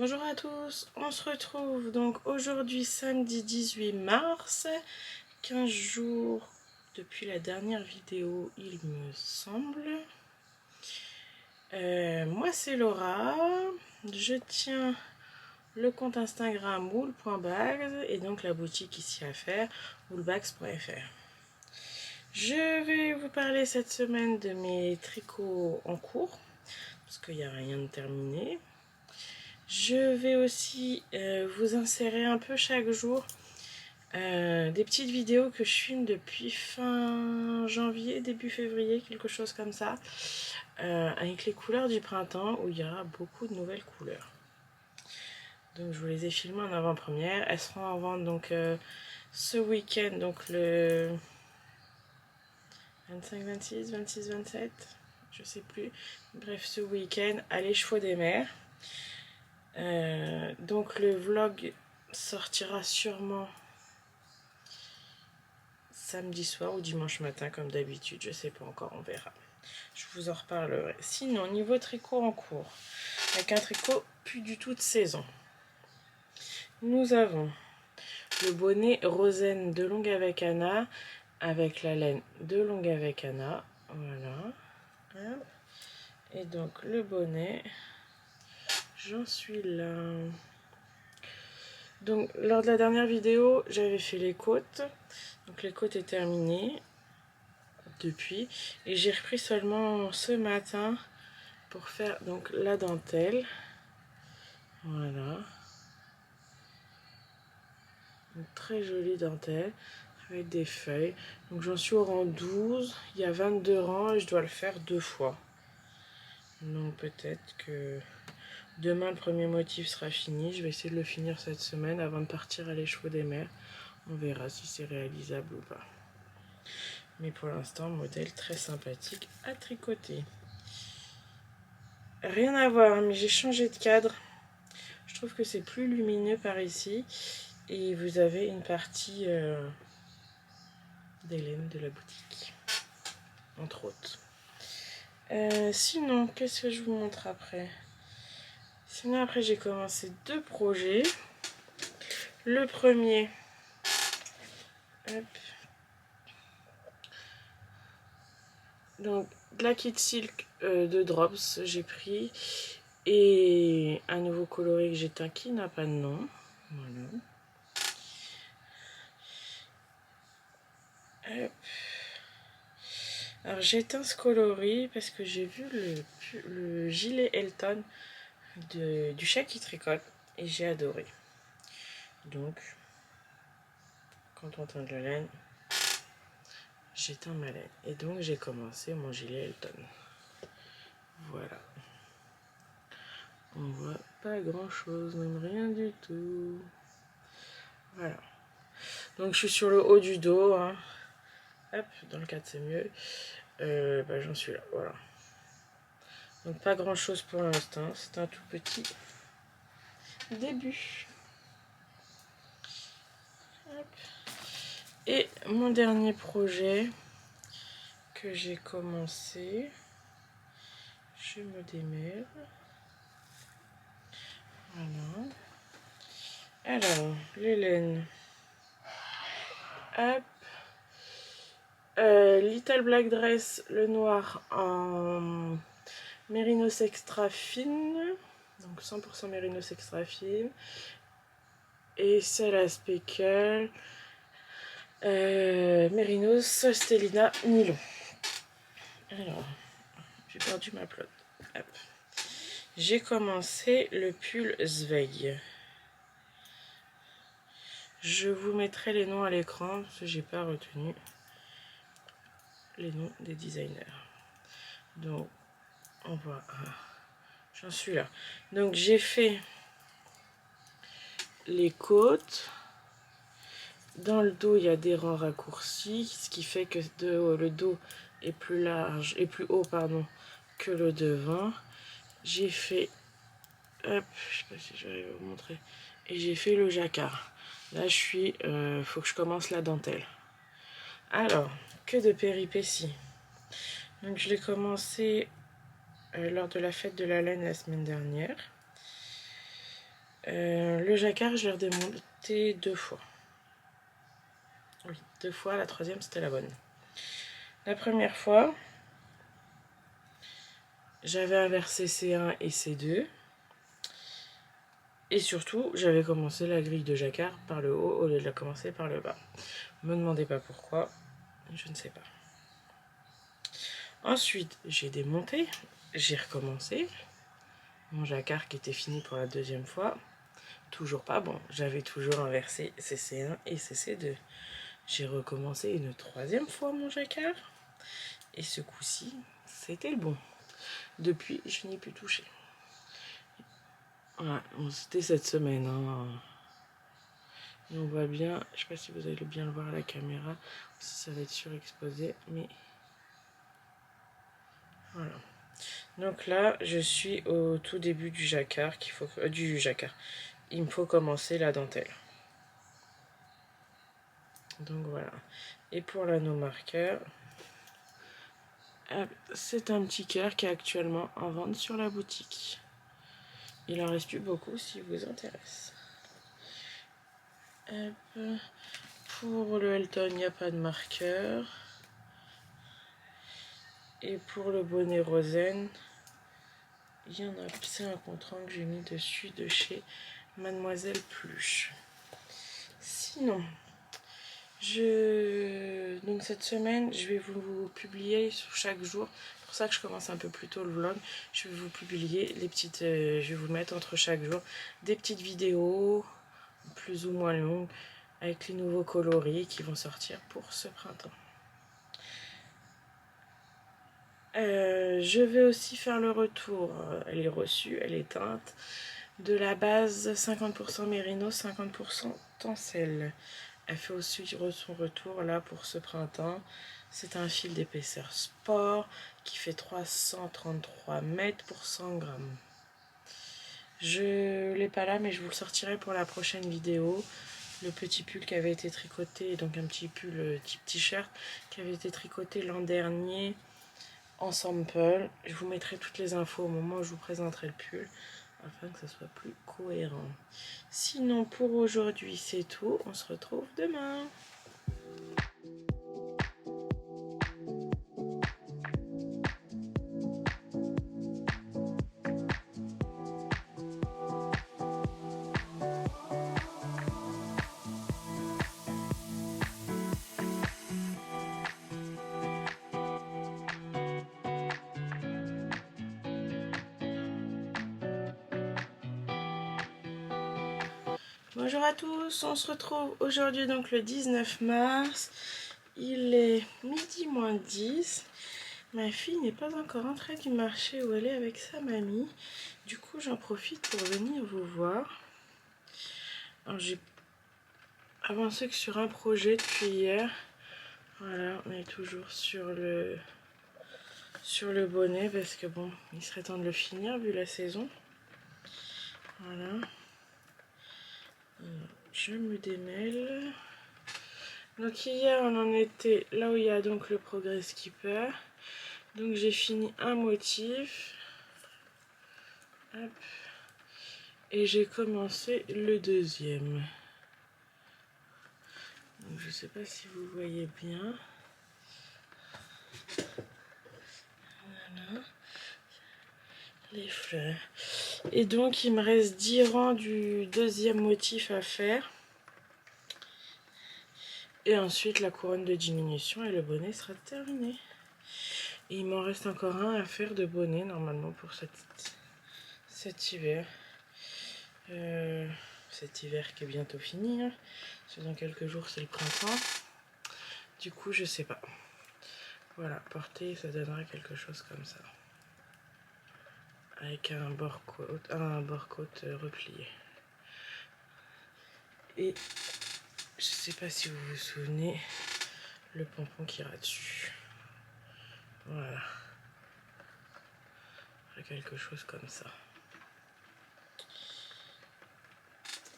Bonjour à tous, on se retrouve donc aujourd'hui samedi 18 mars, 15 jours depuis la dernière vidéo il me semble. Moi c'est Laura, je tiens le compte Instagram wool.bags et donc la boutique ici à faire, woolbags.fr. Je vais vous parler cette semaine de mes tricots en cours, parce qu'il n'y a rien de terminé. Je vais aussi vous insérer un peu chaque jour des petites vidéos que je filme depuis fin janvier, début février, quelque chose comme ça, avec les couleurs du printemps où il y aura beaucoup de nouvelles couleurs. Donc je vous les ai filmées en avant-première. Elles seront en vente donc ce week-end, donc le 25, 26, 26, 27, je sais plus. Bref, ce week-end à l'Écheveau des Mers. Donc le vlog sortira sûrement samedi soir ou dimanche matin comme d'habitude, je sais pas encore, on verra. Je vous en reparlerai. Sinon, niveau tricot en cours, avec un tricot plus du tout de saison, nous avons le bonnet Rosen de longue avec Anna avec la laine de longue avec Anna, voilà. Et donc le bonnet, j'en suis là. Donc lors de la dernière vidéo, j'avais fait les côtes. Donc les côtes est terminées depuis. Et j'ai repris seulement ce matin pour faire donc la dentelle. Voilà. Une très jolie dentelle avec des feuilles. Donc j'en suis au rang 12. Il y a 22 rangs et je dois le faire 2 fois. Donc peut-être que demain le premier motif sera fini. Je vais essayer de le finir cette semaine avant de partir à l'Écheveau des Mers. On verra si c'est réalisable ou pas. Mais pour l'instant, modèle très sympathique à tricoter. Rien à voir, mais j'ai changé de cadre. Je trouve que c'est plus lumineux par ici. Et vous avez une partie des laines de la boutique, entre autres. Sinon, qu'est-ce que je vous montre après? Sinon, après, j'ai commencé 2 projets. Le premier, hop, donc de la kit silk de Drops, j'ai pris. Et un nouveau coloris que j'éteins qui n'a pas de nom. Voilà. Hop. Alors j'éteins ce coloris parce que j'ai vu le gilet Elton du chat qui tricote et j'ai adoré. Donc, quand on teint de la laine, j'éteins ma laine. Et donc j'ai commencé mon gilet Elton. Voilà. On voit pas grand chose, même rien du tout. Voilà. Donc je suis sur le haut du dos. Hein. Hop, dans le 4 c'est mieux. J'en suis là, voilà. Donc pas grand chose pour l'instant, c'est un tout petit début. Hop. Et mon dernier projet que j'ai commencé, je me démêle. Voilà. Alors, les laines. Hop. Little Black Dress, le noir en Mérinos extra fine. Donc 100% Mérinos extra fine. Et celle à speckle. Mérinos Stellina Nylon. Alors, j'ai perdu ma plotte. J'ai commencé le pull Zweig. Je vous mettrai les noms à l'écran parce que j'ai pas retenu les noms des designers. Donc, on voit. J'en suis là. Donc, j'ai fait les côtes. Dans le dos, il y a des rangs raccourcis, ce qui fait que le dos est plus large et plus haut, pardon, que le devant. J'ai fait, hop, je sais pas si j'arrive à vous montrer, et j'ai fait le jacquard. Là, je suis, faut que je commence la dentelle. Alors, que de péripéties. Donc, je l'ai commencé lors de la fête de la laine la semaine dernière. Le jacquard, je l'ai redémonté 2 fois. Oui, 2 fois, la troisième c'était la bonne. La première fois, j'avais inversé C1 et C2. Et surtout, j'avais commencé la grille de jacquard par le haut au lieu de la commencer par le bas. Me demandez pas pourquoi, je ne sais pas. Ensuite, j'ai démonté, j'ai recommencé. Mon jacquard qui était fini pour la deuxième fois. Toujours pas bon, j'avais toujours inversé CC1 et CC2. J'ai recommencé une troisième fois mon jacquard. Et ce coup-ci, c'était le bon. Depuis, je n'y ai plus touché. Voilà, bon, c'était cette semaine. Hein. Et on voit bien, je sais pas si vous allez bien le voir à la caméra, si ça va être surexposé, mais voilà. Donc là, je suis au tout début du jacquard, du jacquard. Il me faut commencer la dentelle. Donc voilà. Et pour l'anneau marqueur, c'est un petit cœur qui est actuellement en vente sur la boutique. Il en reste plus beaucoup si vous intéresse. Pour le Elton, il n'y a pas de marqueur. Et pour le bonnet Rosen, il y en a, c'est un contrat que j'ai mis dessus de chez Mademoiselle Pluche. Sinon, donc cette semaine, je vais vous publier sur chaque jour. C'est pour ça que je commence un peu plus tôt le vlog. Je vais vous publier les petites, je vais vous mettre entre chaque jour des petites vidéos plus ou moins longues avec les nouveaux coloris qui vont sortir pour ce printemps. Je vais aussi faire le retour, elle est reçue, elle est teinte, de la base 50% Mérino, 50% Tencel. Elle fait aussi son retour là pour ce printemps. C'est un fil d'épaisseur sport qui fait 333 mètres pour 100 grammes. Je l'ai pas là, mais je vous le sortirai pour la prochaine vidéo. Le petit pull qui avait été tricoté, donc un petit pull type t-shirt qui avait été tricoté l'an dernier en sample. Je vous mettrai toutes les infos au moment où je vous présenterai le pull afin que ça soit plus cohérent. Sinon pour aujourd'hui c'est tout, on se retrouve demain. Bonjour à tous, on se retrouve aujourd'hui donc le 19 mars, il est midi moins 10, ma fille n'est pas encore entrée du marché où elle est avec sa mamie, du coup j'en profite pour venir vous voir. Alors j'ai avancé que sur un projet depuis hier, voilà, on est toujours sur le bonnet parce que bon, il serait temps de le finir vu la saison, voilà. Je me démêle. Donc hier on en était là où il y a donc le progrès skipper. Donc j'ai fini un motif. Hop. Et j'ai commencé le deuxième. Donc je sais pas si vous voyez bien. Voilà. Les fleurs. Et donc il me reste 10 rangs du deuxième motif à faire. Et ensuite la couronne de diminution et le bonnet sera terminé. Et il m'en reste encore un à faire de bonnet normalement pour cet hiver. Cet hiver qui est bientôt fini. Hein. Dans quelques jours c'est le printemps. Du coup je sais pas. Voilà, porter ça donnera quelque chose comme ça. Avec un bord-côte replié. Et je sais pas si vous vous souvenez le pompon qui ira dessus. Voilà. Quelque chose comme ça.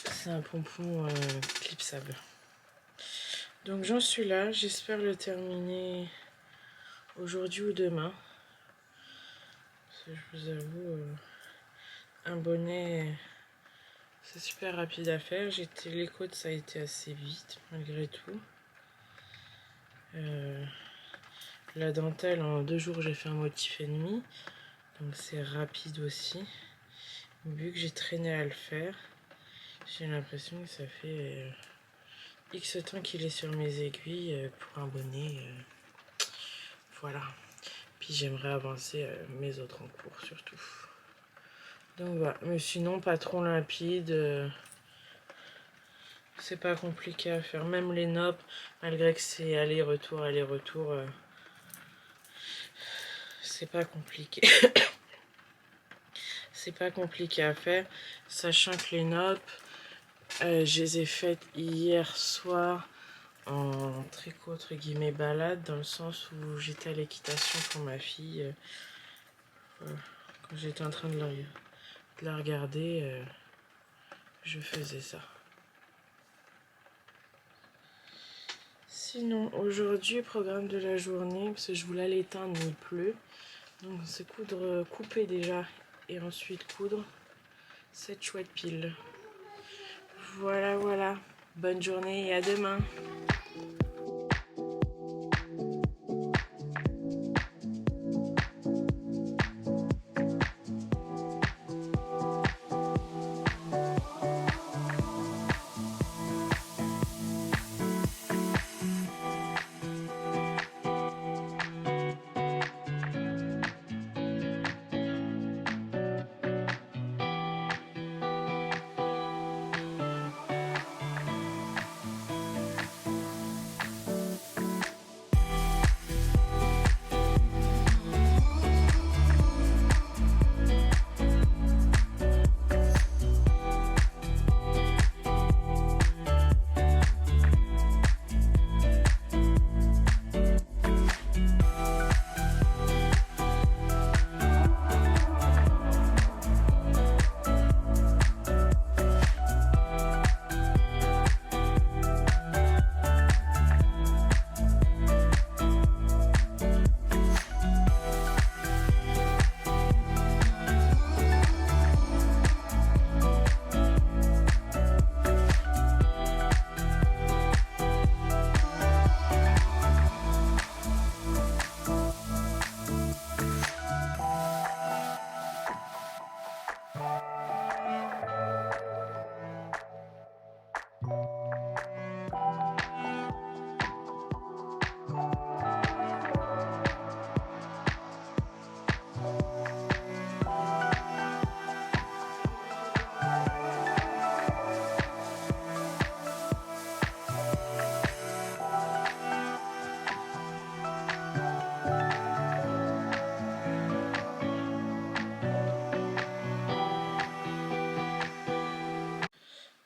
C'est un pompon clipsable. Donc j'en suis là, j'espère le terminer aujourd'hui ou demain. Parce que je vous avoue, un bonnet, C'est super rapide à faire. Les côtes, ça a été assez vite malgré tout. La dentelle, en 2 jours, j'ai fait un motif et demi. Donc c'est rapide aussi. Vu que j'ai traîné à le faire, j'ai l'impression que ça fait X temps qu'il est sur mes aiguilles pour un bonnet. Voilà. Puis j'aimerais avancer mes autres en cours surtout. Donc voilà. Mais sinon, pas trop limpide. C'est pas compliqué à faire. Même les noppes, malgré que c'est aller-retour, c'est pas compliqué. C'est pas compliqué à faire. Sachant que les noppes, je les ai faites hier soir en tricot entre guillemets balade, dans le sens où j'étais à l'équitation pour ma fille. Quand j'étais en train de la regarder, je faisais ça. Sinon, aujourd'hui, programme de la journée, parce que je voulais l'éteindre, mais il pleut. Donc c'est couper déjà et ensuite coudre cette chouette pile. Voilà, voilà. Bonne journée et à demain.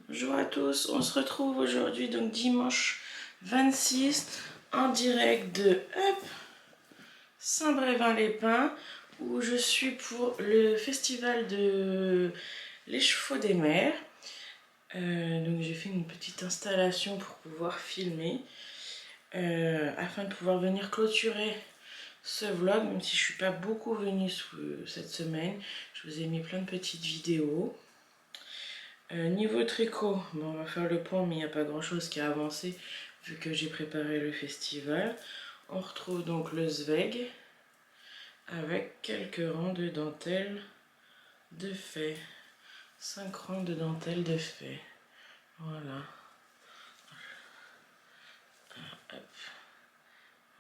Bonjour à tous, on se retrouve aujourd'hui, donc dimanche 26, en direct de Saint-Brévin-les-Pins, où je suis pour le festival de l'échafaud des mers. Donc j'ai fait une petite installation pour pouvoir filmer, afin de pouvoir venir clôturer ce vlog, même si je suis pas beaucoup venue cette semaine. Je vous ai mis plein de petites vidéos. Niveau tricot, bon, on va faire le point, mais il n'y a pas grand chose qui a avancé vu que j'ai préparé le festival. On retrouve donc le Zweig avec quelques rangs de dentelle de fée. 5 rangs de dentelle de fée. Voilà. Hop.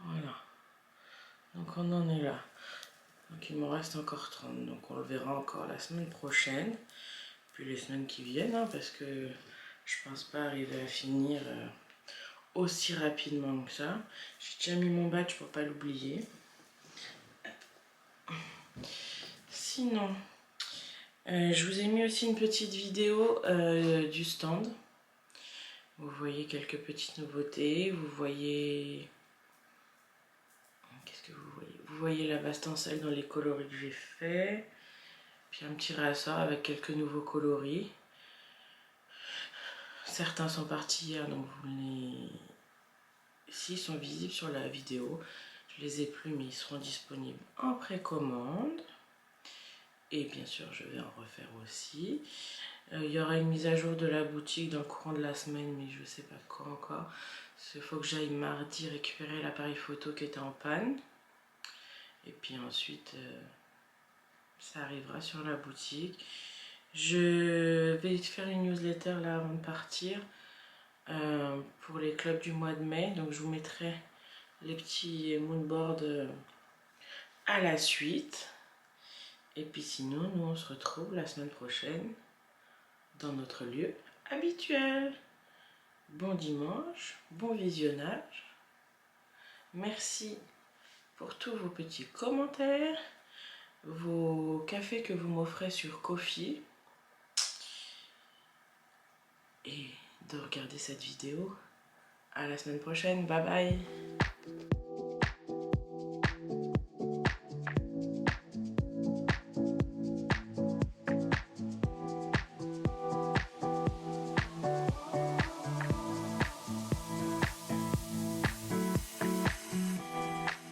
Voilà. Donc on en est là. Donc il m'en reste encore 30. Donc on le verra encore la semaine prochaine. Puis les semaines qui viennent, hein, parce que je pense pas arriver à finir aussi rapidement que ça. J'ai déjà mis mon badge pour pas l'oublier. Sinon, je vous ai mis aussi une petite vidéo du stand. Vous voyez quelques petites nouveautés. Vous voyez... Qu'est-ce que vous voyez? Vous voyez la bastancelle dans les coloris que j'ai fait. Puis un petit ressort avec quelques nouveaux coloris. Certains sont partis hier, donc s'ils sont visibles sur la vidéo, je les ai plus, mais ils seront disponibles en précommande. Et bien sûr, je vais en refaire aussi. Il y aura une mise à jour de la boutique dans le courant de la semaine, mais je ne sais pas quand encore. Il faut que j'aille mardi récupérer l'appareil photo qui était en panne. Et puis ensuite, ça arrivera sur la boutique. Je vais faire une newsletter là avant de partir pour les clubs du mois de mai. Donc je vous mettrai les petits moodboards à la suite. Et puis sinon, nous on se retrouve la semaine prochaine dans notre lieu habituel. Bon dimanche, bon visionnage. Merci pour tous vos petits commentaires, vos cafés que vous m'offrez sur Ko-fi et de regarder cette vidéo. À la semaine prochaine, bye bye.